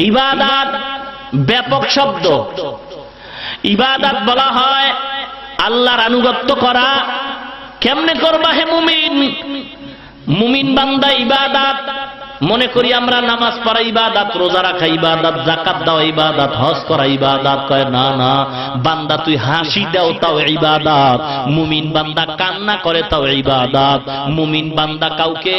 ইবাদত ব্যাপক শব্দ। ইবাদত বলা হয় আল্লাহর আনুগত্য করা। কেমনে করবা হে মুমিন? মুমিন বান্দা ইবাদত মনে করি আমরা নামাজ পড়া ইবাদত, রোজা রাখা ইবাদত, যাকাত দেওয়া ইবাদত, হজ করা ইবাদত। কয় না না, বান্দা তুই হাসি দাও তাও ইবাদত, মুমিন বান্দা কান্না করে তাও ইবাদত, মুমিন বান্দা কাউকে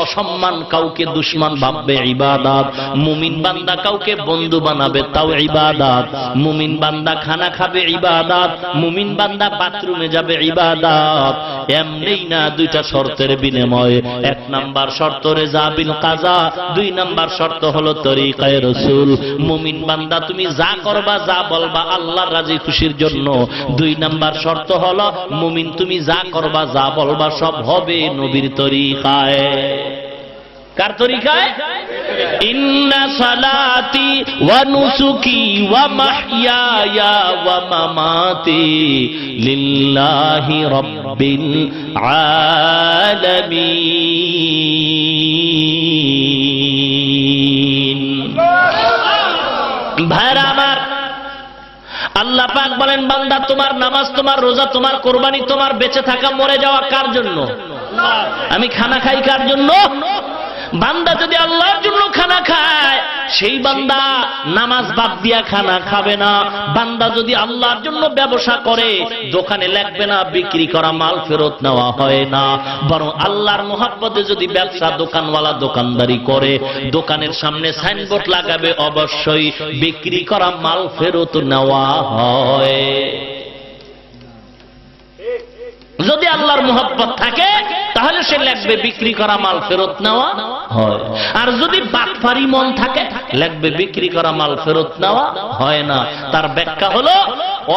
অসম্মান, কাউকে দুশমন ভাববে ইবাদত, মুমিন বান্দা কাউকে বন্ধু বানাবে তাও ইবাদত, মুমিন বান্দা খানা খাবে ইবাদত, মুমিন বান্দা বাথরুমে যাবে ইবাদত। এমনি না, দুইটা শর্তের বিনিময়ে। এক নাম্বার শর্ত রেজা বিল কাজা, দুই নাম্বার শর্ত হলো তরিকায়ে রাসূল। মুমিন বান্দা তুমি যা করবা, যা বলবা আল্লাহর রাজি খুশির জন্য। দুই নাম্বার শর্ত হলো মুমিন তুমি যা করবা, যা বলবা সব হবে নবীর তরিকায়। কার তরিকায়? ইন্না সালাতি ওয়া নুসুকি ওয়া মাহইয়ায়া ওয়া মামাতি লিল্লাহি রাব্বিল আলামিন। ভাইরা আমার, আল্লাহ পাক বলেন বান্দা তোমার নামাজ, তোমার রোজা, তোমার কোরবানি, তোমার বেঁচে থাকা মরে যাওয়া কার জন্য? আমি খানা খাই কার জন্য? বান্দা যদি আল্লাহর জন্য খানা খায়, সেই বান্দা নামাজ বাদ দিয়া খানা খাবে না। বান্দা যদি আল্লাহর জন্য ব্যবসা করে, দোকানে লাগবে না বিক্রি করা মাল ফেরত নেওয়া হয় না, বরং আল্লাহর মোহাব্বতে যদি ব্যবসা দোকানওয়ালা দোকানদারি করে, দোকানের সামনে সাইনবোর্ড লাগাবে অবশ্যই বিক্রি করা মাল ফেরত নেওয়া হয়। যদি আল্লাহর মোহাব্বত থাকে তাহলে সে লাগবে বিক্রি করা মাল ফেরত নেওয়া হয়। আর যদি বাটপারি মন থাকে, লাগবে বিক্রি করা মাল ফেরত নেওয়া হয় না। তার ব্যাখ্যা হলো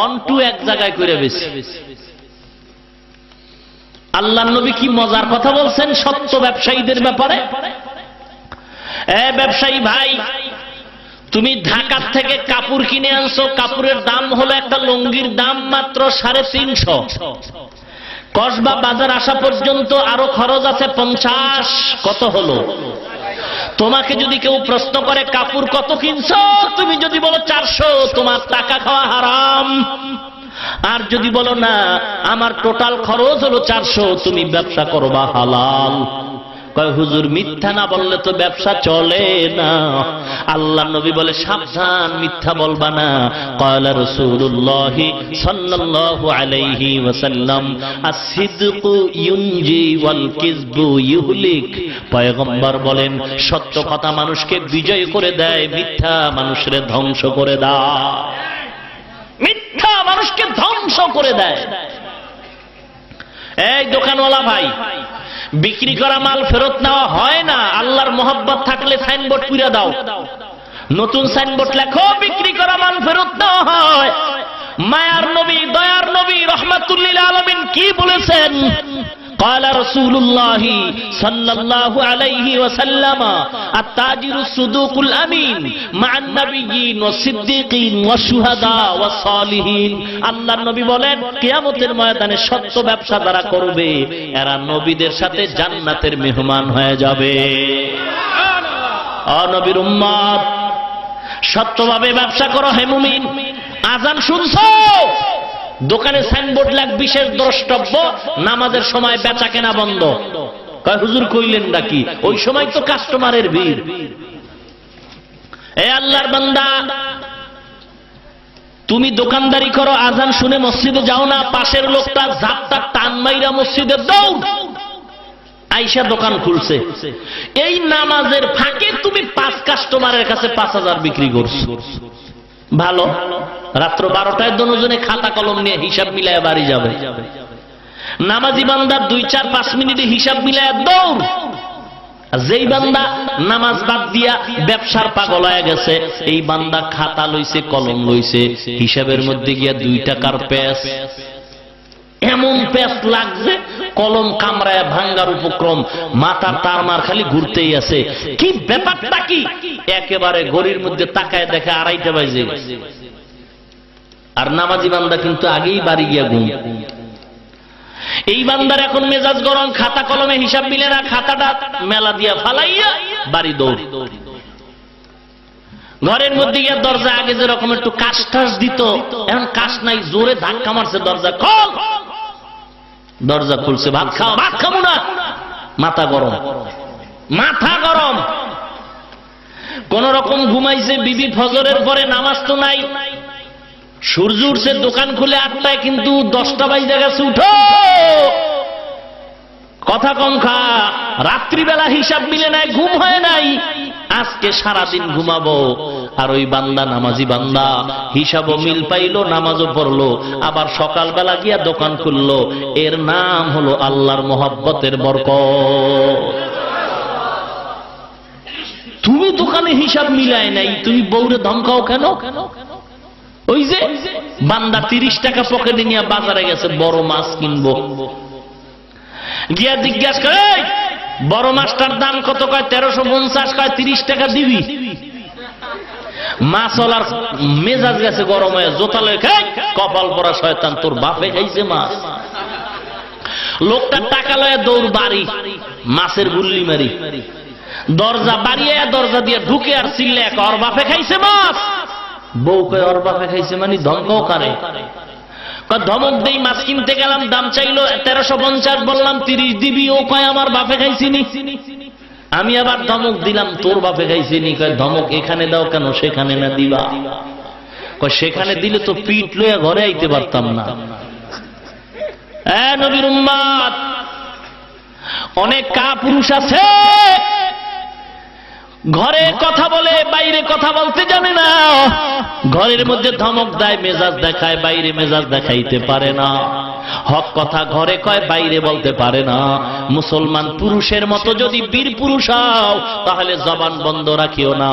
অন্টু এক জায়গায় করে বেশি। আল্লাহর নবী কি মজার কথা বলছেন সত্য ব্যবসায়ীদের ব্যাপারে। ব্যবসায়ী ভাই, তুমি ঢাকা থেকে কাপড় কিনে আনছো, কাপড়ের দাম হলো একটা লুঙ্গির দাম মাত্র 350। কসবা বাজার আসা পর্যন্ত আরো খরচ আছে 50। কত হলো? তোমাকে যদি কেউ প্রশ্ন করে কাপড় কত কিনছো, তুমি যদি বলো 400, তোমার টাকা খাওয়া হারাম। আর যদি বলো না আমার টোটাল খরচ হলো 400, তুমি ব্যবসা করবা হালাল। কয় হুজুর মিথ্যা না বললে তো ব্যবসা চলে না। আল্লাহ নবী বলে সাবধান, মিথ্যা বলবা না। ক্বালা রাসূলুল্লাহ সাল্লাল্লাহু আলাইহি ওয়াসাল্লাম আস-সিদকু ইউনজি ওয়াল কিযবু ইউহলিক। পয়গম্বর বলেন সত্য কথা মানুষকে বিজয় করে দেয়, মিথ্যা মানুষকে ধ্বংস করে দেয়। মিথ্যা মানুষকে ধ্বংস করে দেয়। এই দোকানওয়ালা ভাই, বিক্রি করা মাল ফেরত নেওয়া হয় না। আল্লাহর মোহাব্বত থাকলে সাইনবোর্ড পুরা দাও, নতুন সাইনবোর্ড লেখো বিক্রি করা মাল ফেরত নেওয়া হয়। মায়ার নবী, দয়ার নবী রাহমাতুল্লিল আলামিন কি বলেছেন? ক্বালা রাসূলুল্লাহ সাল্লাল্লাহু আলাইহি ওয়াসাল্লাম আত-তাজিরুস সুদুকুল আমিন মা'আন নাবিয়্যিন ওয়াস সিদ্দীকিন ওয়াশ শুহাদা ওয়াস সালিহিন। আল্লাহর নবী বলেন কিয়ামতের ময়দানে সত্য ব্যবসা যারা করবে, এরা নবীদের সাথে জান্নাতের মেহমান হয়ে যাবে। ও নবীর উম্মত, সত্যভাবে ব্যবসা করো হে মুমিন। আযান শুনছো, দোকানে সাইনবোর্ড লাগ বিশেষ দ্রষ্টব্য, নামাজের সময় বেচা কেনা বন্ধ। কয় হুজুর কইলেন নাকি? ওই সময় তো কাস্টমারের ভিড়। এ আল্লাহর বান্দা, তুমি দোকানদারি করো, আজান শুনে মসজিদে যাও না, পাশের লোকটা ঝাপটা টান মাইরা মসজিদে দৌড় আইসা দোকান খুলছে। এই নামাজের ফাঁকে তুমি 5 কাস্টমারের কাছে 5000 বিক্রি করছো। ভালো, রাত্র 12টায় দুজনে খাতা কলম নিয়ে হিসাব মিলায় বাড়ি যাবে। নামাজি বান্দা 2-4-5 মিনিটে হিসাব মিলায় দৌড়। যেই বান্দা নামাজ বাদ দিয়া ব্যবসার পাগল হয়ে গেছে, এই বান্দা খাতা লইছে, কলম লইছে, হিসাবের মধ্যে গিয়া 2 টাকার পেস, এমন পেস লাগছে কলম কামড়ায় ভাঙ্গার উপক্রম, মাথার তারমার খালি ঘুরতেই আছে। কি ব্যাপারটা কি? একেবারে ঘড়ির মধ্যে তাকায় দেখে 2:30 বাজে। আর নামাজি বান্দা কিন্তু আগেই বাড়ি গিয়া ঘুম। এই বান্দার এখন মেজাজ গরম, খাতা কলমে হিসাব মিলে না, খাতাটা মেলা দিয়া ফালাইয়া বাড়ি দৌড়। ঘরের মধ্যে গিয়ে দরজা আগে যেরকম একটু কাশ টাস দিত, এখন কাশ নাই, জোরে ধাক্কা মারছে, দরজা খোল। দরজা খুলছে, ভাত খাও, ভাত খাবো না, মাথা গরম, মাথা গরম। কোন রকম ঘুমাইছে বিবি, ফজরের পরে নামাজ তো নাই, সূর্য উঠছে, দোকান খুলে 8টায়, কিন্তু 10টা বাজে গেছে, উঠো, কথা কম খা, রাত্রিবেলা হিসাব মিলে নাই, ঘুম হয় নাই, আজকে সারাদিন ঘুমাবো। আর ওই বান্দা, নামাজি বান্দা, হিসাবও মিল পাইলো, নামাজও পড়লো, আবার সকালবেলা গিয়া দোকান খুললো। এর নাম হলো আল্লাহর মহব্বতের বরকত। তুমি দোকানে হিসাব মিলায় নাই, তুমি বউরে ধমকাও কেন? ওই যে বান্দা 30 টাকা পকেটে নিয়ে বাজারে গেছে, বড় মাছ কিনবো, গিয়া জিজ্ঞাসা করে, বড় মাছটার দাম কত? কয় 1350। কয় 30 টাকা দিবি? মাছওয়ালার মেজাজ গেছে গরম হয়ে, জোতা লয়ে খাই, কপাল পরা শয়তান, তোর বাপে খাইছে মাছ। লোকটার টাকা লয়ে দৌড় বাড়ি, মাছের গুল্লি মারি, দরজা বাড়িয়ে দরজা দিয়ে ঢুকে আর চিল্লে, ওর বাপে খাইছে মাছ। বউ কয় ওর বাপে খাইছে মানে ধমকাও কারে? ধমক দেই, মাছ কিনতে গেলাম, দাম চাইলো 1350, বললাম 30 দিবি, ও কয় আমার বাপে খাইছিনি। আমি আবার ধমক দিলাম, তোর বাপে খাইছিনি। কয় ধমক এখানে দাও কেন, সেখানে না দিবা? কয় সেখানে দিলে তো পিঠ লইয়া ঘরে আইতে পারতাম না। নবীর উম্মত, অনেক কাপুরুষ আছে, ঘরে কথা বলে, বাইরে কথা বলতে জানে না, ঘরের মধ্যে ধমক দেয়, মেজাজ দেখায়, বাইরে মেজাজ দেখাইতে পারে না, হক কথা ঘরে কয়, বাইরে বলতে পারে না। মুসলমান পুরুষের মতো যদি বীর পুরুষ হও, তাহলে জবান বন্ধ রাখিও না,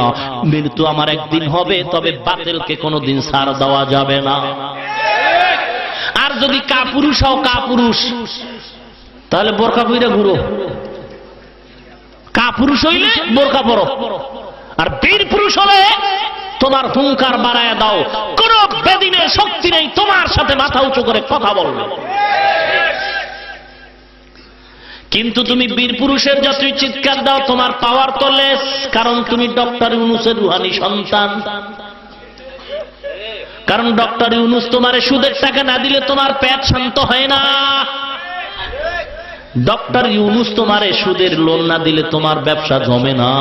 মৃত্যু আমার একদিন হবে, তবে বাতিলকে কোনোদিন ছাড় দেওয়া যাবে না। আর যদি কাপুরুষ হও, কাপুরুষ, তাহলে বোরকা পইরা ঘুরো, কাপুরুষ হইলে বোরকা পরো। আর বীর পুরুষ হলে তোমার হুঙ্কার বাড়ায় দাও, কোন বেদিনের শক্তি নেই তোমার সাথে মাথা উঁচু করে কথা বলবে। কিন্তু তুমি বীর পুরুষের যতই চিৎকার দাও, তোমার পাওয়ার তো লেস, কারণ তুমি ডক্টর ইউনূসের রুহানি সন্তান। কারণ ডক্টর ইউনূস তোমারে সুদের টাকা না দিলে তোমার পেট শান্ত হয় না। ডক্টর ইউনূস তোমারে সুদের লোন না দিলে তোমার ব্যবসা জমে না।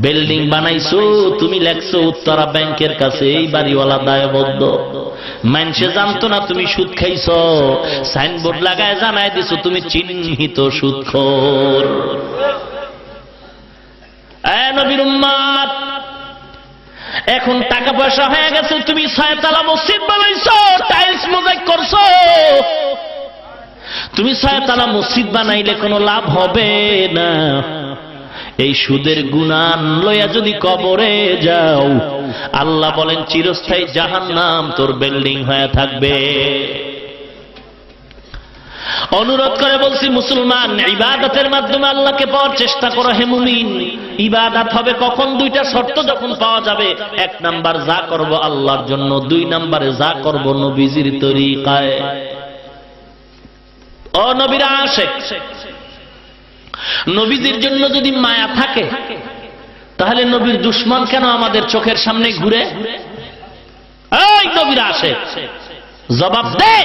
বিল্ডিং বানাইছো, তুমি লেখছো উত্তরা ব্যাংকের কাছে, এই বাড়িওয়ালা দায়বদ্ধ, মানুষে জানতো না তুমি সুদ খাইছো, সাইনবোর্ড লাগায় জানায় দিছো তুমি চিহ্নিত সুদখোর। নবীর উম্মত, এখন টাকা পয়সা হয়ে গেছে, তুমি 6 তলা মসজিদ বানাইছো, টাইলস মোজাইক করছো। তুমি 6 তলা মসজিদ বানাইলে কোনো লাভ হবে না। এই সুদের গুনাহ লইয়া যদি কবরে যাও, আল্লাহ বলেন চিরস্থায়ী জাহান্নাম তোর বিল্ডিং হয়ে থাকবে। অনুরোধ করে বলছি, মুসলমান, ইবাদতের মাধ্যমে আল্লাহকে পাওয়ার চেষ্টা করো। হে মুমিন, ইবাদত হবে কখন? 2টা শর্ত যখন পাওয়া যাবে। 1 নাম্বার, যা করব আল্লাহর জন্য। 2 নাম্বারে, যা করব নবীজির তরিকায়। ও নবীর আশিক, নবীজির জন্য যদি মায়া থাকে, তাহলে নবীর দুশমন কেন আমাদের চোখের সামনে ঘুরে? এই নবীর আশিক, জবাব দে।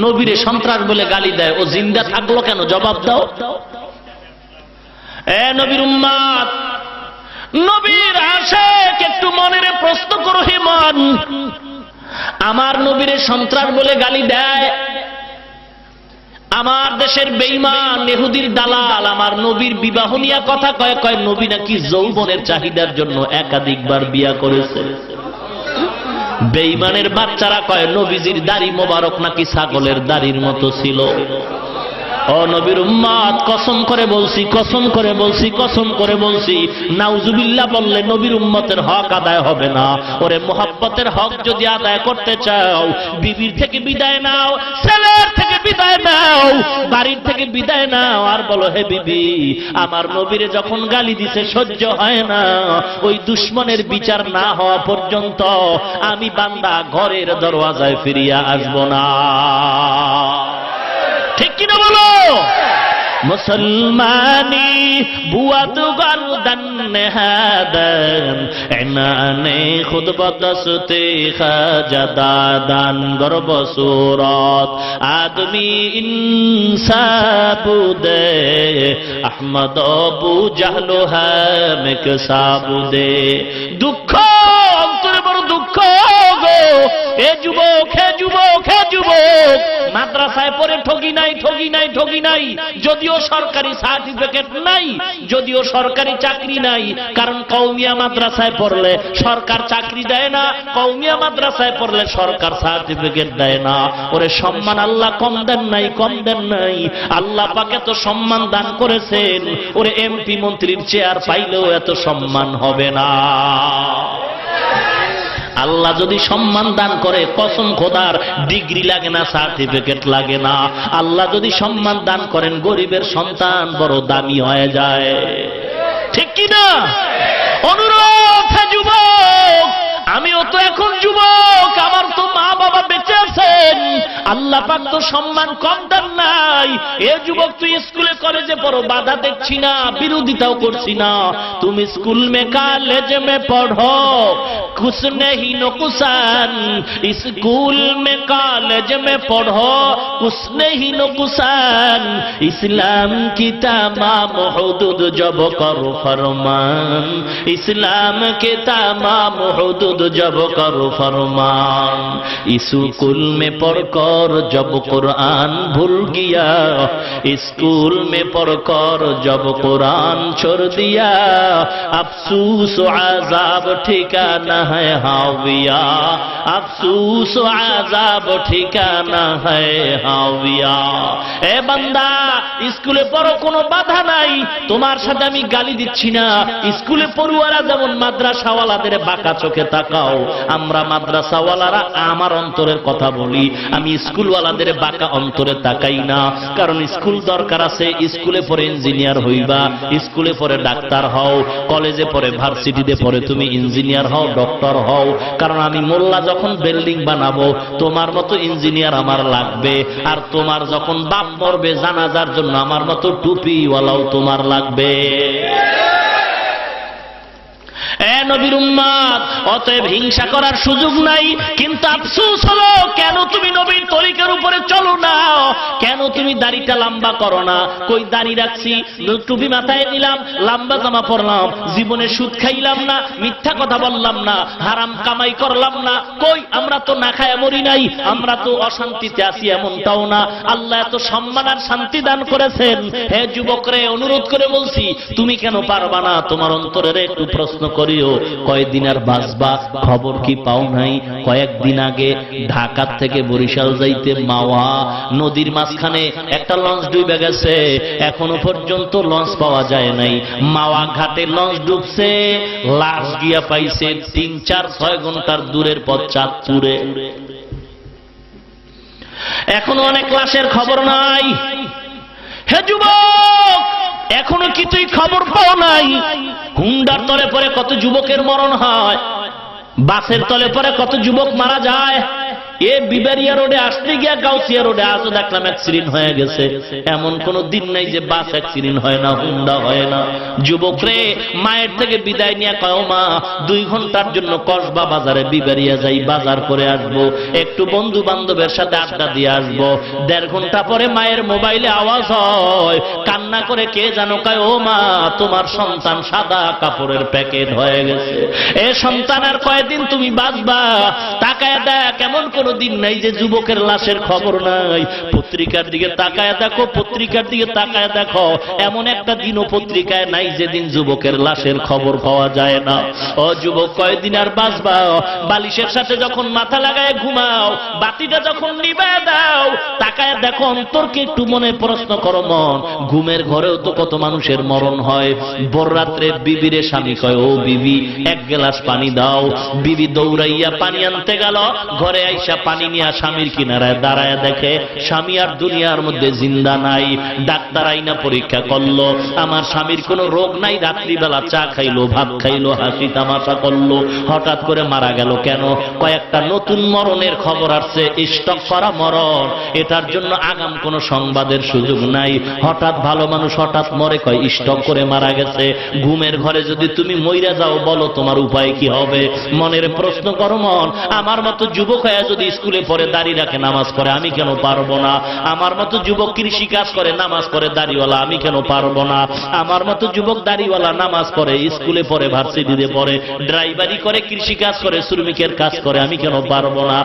নবীরে সন্ত্রাস বলে গালি দেয়, ও জিন্দা থাকলো কেন? জবাব দাও। নবীর উম্মত, নবীর আশিক, একটু মনের প্রশ্ন করো। হে মন, আমার নবীরে সন্ত্রাস বলে গালি দেয়, আমার দেশের বেঈমান ইহুদির দালাল আমার নবীর বিবাহ নিয়ে কথা কয়, কয় নবী নাকি যৌবনের চাহিদার জন্য একাধিকবার বিয়া করেছে। বেঈমানের বাচ্চারা কয় নবীজির দাড়ি মোবারক নাকি ছাগলের দাড়ির মতো ছিল। ও নবীর উম্মত, কসম করে বলছি, কসম করে বলছি, কসম করে বলছি, নাউজুবিল্লাহ বললে নবীর উম্মতের হক আদায় হবে না। ওরে মুহাব্বতের হক যদি আদায় করতে চাও, বিবির থেকে বিদায় নাও, ছেলের থেকে বিদায় নাও, বাড়ির থেকে বিদায় নাও, আর বলো, হে বিবি, আমার নবীরে যখন গালি দিছে সহ্য হয় না, ওই দুশমনের বিচার না হওয়া পর্যন্ত আমি বান্দা ঘরের দরওয়াজায় ফিরিয়া আসবো না। ঠিক কিনা বলো? মুসলমানি বুয়াদ গর্দন নেহাদন এনানে খুদ বদস্তে খাজাদাদান গর্ব সুরত আদমি ইনসাবুদে আহমদ আবু জাহল হামেক সাবুদে। দুঃখ অন্তরে বড় দুঃখ গো, এ যুবক হে যুবক হে যুবক, মাদ্রাসায় পড়ে ঠগি নাই ঠগি নাই ঠগি নাই, যদিও সরকারি সার্টিফিকেট নাই, যদিও সরকারি চাকরি নাই, কারণ কওমিয়া মাদ্রাসায় পড়লে সরকার চাকরি দেয় না, কওমিয়া মাদ্রাসায় পড়লে সরকার সার্টিফিকেট দেয় না। ওরে সম্মান আল্লাহ কম দেন নাই, কম দেন নাই, আল্লাহ পাকে তো সম্মান দান করেছেন। ওরে এমপি মন্ত্রীর চেয়ার পাইলেও এত সম্মান হবে না। আল্লাহ যদি সম্মান দান করে, কসম খোদার ডিগ্রি লাগে না, সার্টিফিকেট লাগে না। আল্লাহ যদি সম্মান দান করেন, গরিবের সন্তান বড় দামি হয়ে যায়, ঠিক কি না? অনুরোধ যুবক, আমিও তো এখন যুবক, আমার তো মা বাবা বেঁচে আছেন, আল্লাহ পাক তো সম্মান কম দেন নাই। এ যুবক, তুই স্কুলে কলেজে পড়ো, বাধা দেখছি না, বিরোধিতাও করছি না। তুমি স্কুল মে কলেজ মে পড়ো, कुछ नहीं नुकसान, स्कूल में कॉलेज में पढ़ो, कुछ नहीं नुकसान, इस्लाम की तमाम हुदूद जब करो फरमान, इस्लाम के तमाम हुदूद जब करो फरमान, स्कूल में पढ़कर जब कुरान भूल गया, स्कूल में पढ़कर जब कुरान छोड़ दिया, अफसोस आजाब ठिकाना है हाविया, अफसोस आजाब ठिकाना है हाविया। এ বান্দা, স্কুলে পড়ো, কোনো বাধা নাই, তোমার সাথে আমি গালি দিচ্ছি না। স্কুলে পড়ুয়ারা যেমন মাদ্রাসাওয়ালাদের বাঁকা চোখে তাকাও, আমরা মাদ্রাসাওয়ালারা আমার অন্তরের কথা বলি, আমি স্কুলওয়ালাদের বাঁকা অন্তরে তাকাই না। কারণ স্কুল দরকার আছে, স্কুলে পড়ে ইঞ্জিনিয়ার হইবা, স্কুলে পড়ে ডাক্তার হও, কলেজে পড়ে ভার্সিটিতে পড়ে তুমি ইঞ্জিনিয়ার হও, ডক্টর হও। কারণ আমি মোল্লা যখন বিল্ডিং বানাবো, তোমার মতো ইঞ্জিনিয়ার আমার লাগবে, আর তোমার যখন বাপ মরবে জানাজার জন্য আমার মতো টুপিওয়ালাও তোমার লাগবে। এ নবীর উম্মত, অতএব হিংসা করার সুযোগ নাই। কিন্তু আফসোস হলো, কেন তুমি নবীর তরিকার উপরে চলো না? কেন তুমি দাড়িটা লম্বা করো না? কই দাড়ি রাখছি, টুপি মাথায় নিলাম, লম্বা জামা পরলাম, জীবনে সুদ খাইলাম না, মিথ্যা কথা বললাম না, হারাম কামাই করলাম না। কই, আমরা তো না খায় মরি নাই, আমরা তো অশান্তিতে আছি এমনটাও না। আল্লাহ এত সম্মান আর শান্তি দান করেছেন। হে যুবকরে, অনুরোধ করে বলছি, তুমি কেন পারবা না? তোমার অন্তরের একটু প্রশ্ন করিও, কয়েকদিন আর বাঁচবা, খবর কি পাও নাই? কয়েকদিন আগে ঢাকা থেকে বরিশাল যাইতে মাওয়া নদীর মাঝখানে একটা লঞ্চ ডুবে গেছে, এখনো পর্যন্ত লঞ্চ পাওয়া যায় নাই। মাওয়া ঘাটে লঞ্চ ডুবছে, লাশ গিয়া পাইছে 3-4-6 ঘন্টার দূরের পথ, চাঁদপুরে। এখনো অনেক লাশের খবর নাই। হে যুবক, এখনো কি তুই খবর পাও নাই? হুন্ডার তলে পরে কত যুবকের মরণ হয়, বাসের তলে পরে কত যুবক মারা যায়। এ বিবারিয়া রোডে আসতে গিয়া গাউসিয়া রোডে আজও দেখলাম অ্যাক্সিডেন্ট হয়ে গেছে। এমন কোন দিন নাই যে বাস অ্যাক্সিডেন্ট হয় না, হুন্ডা হয় না। যুবক রে, মায়ের থেকে বিদায় নিয়ে কয়, মা 2 ঘন্টার জন্য কসবা বাজারে বিবারিয়া যাই, বাজার করে আসবো, একটু বন্ধু বান্ধবের সাথে আড্ডা দিয়ে আসবো। 1.5 ঘন্টা পরে মায়ের মোবাইলে আওয়াজ হয়, কান্না করে কে জানো কয়, ও মা, তোমার সন্তান সাদা কাপড়ের প্যাকেট হয়ে গেছে। এ সন্তান আর কয়দিন তুমি বাঁচবা? তাকায় দেখ, এমন কোন দিন নাই যে যুবকের লাশের খবর নাই। পত্রিকার দিকে তাকায় দেখো, পত্রিকার দিকে তাকায় দেখো, এমন একটা দিনও পত্রিকায় নাই যেদিন যুবকের লাশের খবর পাওয়া যায় না। ও যুবক, কয়দিন আর বাঁচবা? বালিশের সাথে যখন মাথা লাগায় ঘুমাও, বাতিটা যখন নিভায় দাও, তাকায় দেখো অন্তরকে একটু মনে প্রশ্ন করো। মন, ঘুমের ঘরেও তো কত মানুষের মরণ হয়। ভোর রাত্রে বিবিরে স্বামী কয়, ও বিবি 1 গ্লাস পানি দাও। বিবি দৌড়াইয়া পানি আনতে গেল, ঘরে আইসা আইসা পানি নিয়ে স্বামীর কিনারায় দাঁড়ায় দেখে স্বামী আর দুনিয়ার মধ্যে জিন্দা নাই। ডাক্তার আইনা পরীক্ষা করলো, আমার স্বামীর কোনো রোগ নাই, রাত্রিবেলা চা খাইলো, ভাত খাইলো, হাসি তামাশা করলো, হঠাৎ করে মারা গেল। কেন? কয়েকটা নতুন মরণের খবর আসছে, স্টক করা মরণ, এটার জন্য আগাম কোনো সংবাদের সুযোগ নাই। হঠাৎ ভালো মানুষ হঠাৎ মরে, কয় স্টক করে মারা গেছে। ঘুমের ঘরে যদি তুমি মইরা যাও, বলো তোমার উপায় কি হবে? মনের প্রশ্ন করো মন, আমার মতো যুবক হয়ে যদি স্কুলে পড়ে দাঁড়িয়ে রাখে নামাজ পড়ে, আমি কেন পারবো না? আমার মতো যুবক কৃষি কাজ করে নামাজ পড়ে দাড়িওয়ালা, আমি কেন পারবো না? আমার মতো যুবক দাড়িওয়ালা নামাজ পড়ে, স্কুলে পড়ে, ভার্সিটিতে পড়ে, ড্রাইভারি করে, কৃষি কাজ করে, শ্রমিকের কাজ করে, আমি কেন পারবো না?